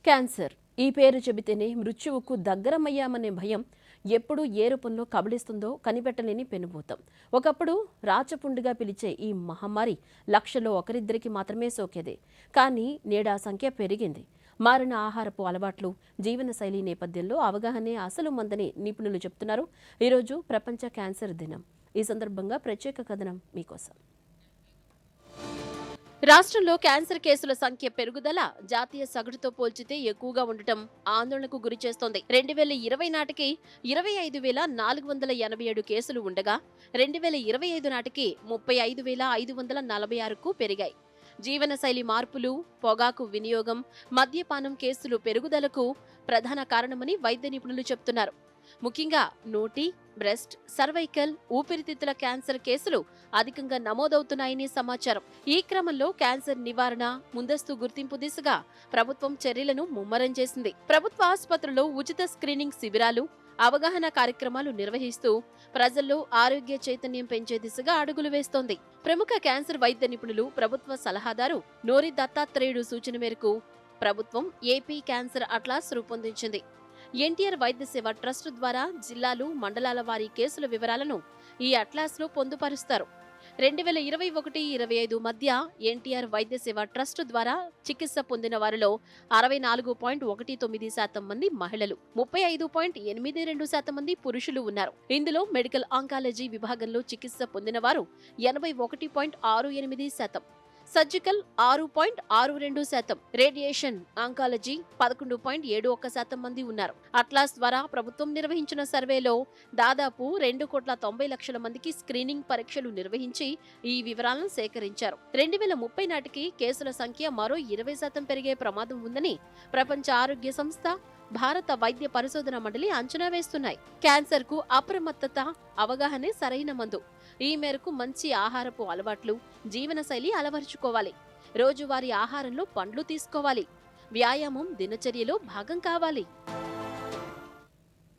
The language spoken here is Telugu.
క్యాన్సర్ ఈ పేరు చెబితేనే మృత్యువుకు దగ్గరమయ్యామనే భయం ఎప్పుడు ఏ రూపంలో కబళిస్తుందో కనిపెట్టలేని పెనుభూతం. ఒకప్పుడు రాచపుండుగా పిలిచే ఈ మహమ్మారి లక్షలో ఒకరిద్దరికి మాత్రమే సోకేదే. కానీ నేడా సంఖ్య పెరిగింది. మారిన ఆహారపు అలవాట్లు, జీవనశైలి నేపథ్యంలో అవగాహనే అసలు మందని నిపుణులు చెప్తున్నారు. ఈరోజు ప్రపంచ క్యాన్సర్ దినం. ఈ సందర్భంగా ప్రత్యేక కథనం మీకోసం. రాష్ట్రంలో క్యాన్సర్ కేసుల సంఖ్య పెరుగుదల జాతీయ సగటుతో పోల్చితే ఎక్కువగా ఉండటం ఆందోళనకు గురిచేస్తోంది. 2020 నాటికి 25,487 కేసులు ఉండగా 2025 నాటికి 35,546కు పెరిగాయి. జీవనశైలి మార్పులు, పొగాకు వినియోగం, మద్యపానం కేసులు పెరుగుదలకు ప్రధాన కారణమని వైద్య నిపుణులు చెబుతున్నారు. ముఖ్యంగా నోటి, బ్రెస్ట్, సర్వైకల్, ఊపిరితిత్తుల క్యాన్సర్ కేసులు అధికంగా నమోదవుతున్నాయని సమాచారం. ఈ క్రమంలో క్యాన్సర్ నివారణ, ముందస్తు గుర్తింపు దిశగా ప్రభుత్వం చర్యలను ముమ్మరం చేసింది. ప్రభుత్వ ఆసుపత్రుల్లో ఉచిత స్క్రీనింగ్ శిబిరాలు, అవగాహన కార్యక్రమాలు నిర్వహిస్తూ ప్రజల్లో ఆరోగ్య చైతన్యం పెంచే దిశగా అడుగులు వేస్తోంది. ప్రముఖ క్యాన్సర్ వైద్య నిపుణులు, ప్రభుత్వ సలహాదారు నోరి దత్తాత్రేయుడు సూచన మేరకు ప్రభుత్వం ఏపీ క్యాన్సర్ అట్లాస్ రూపొందించింది. ఎన్టీఆర్ వైద్య సేవ ట్రస్ట్ ద్వారా జిల్లాలు, మండలాల వారీ కేసుల వివరాలను ఈ అట్లాస్లో పొందుపరుస్తారు. 2021-25 మధ్య ఎన్టీఆర్ వైద్య సేవ ట్రస్ట్ ద్వారా చికిత్స పొందిన వారిలో 64.19% మంది మహిళలు, 35.82% మంది పురుషులు ఉన్నారు. ఇందులో మెడికల్ ఆంకాలజీ విభాగంలో చికిత్స పొందిన వారు 81.68%, సర్జికల్ 6.62%, రేడియేషన్ ఆంకాలజీ 11.71% మంది ఉన్నారు. అట్లాస్ ద్వారా ప్రభుత్వం నిర్వహించిన సర్వేలో దాదాపు 2,90,00,000 మందికి స్క్రీనింగ్ పరీక్షలు నిర్వహించి ఈ వివరాలను సేకరించారు. 2030 నాటికి కేసుల సంఖ్య మరో 20% పెరిగే ప్రమాదం ఉందని ప్రపంచ ఆరోగ్య సంస్థ, భారత వైద్య పరిశోధన మండలి అంచనా వేస్తున్నాయి. క్యాన్సర్ కు అప్రమత్తత, అవగాహనే సరైన మందు. ఈ మేరకు మంచి ఆహారపు అలవాట్లు, జీవనశైలి అలవరుచుకోవాలి. రోజువారీ ఆహారంలో పండ్లు తీసుకోవాలి. వ్యాయామం దినచర్యలో భాగం కావాలి.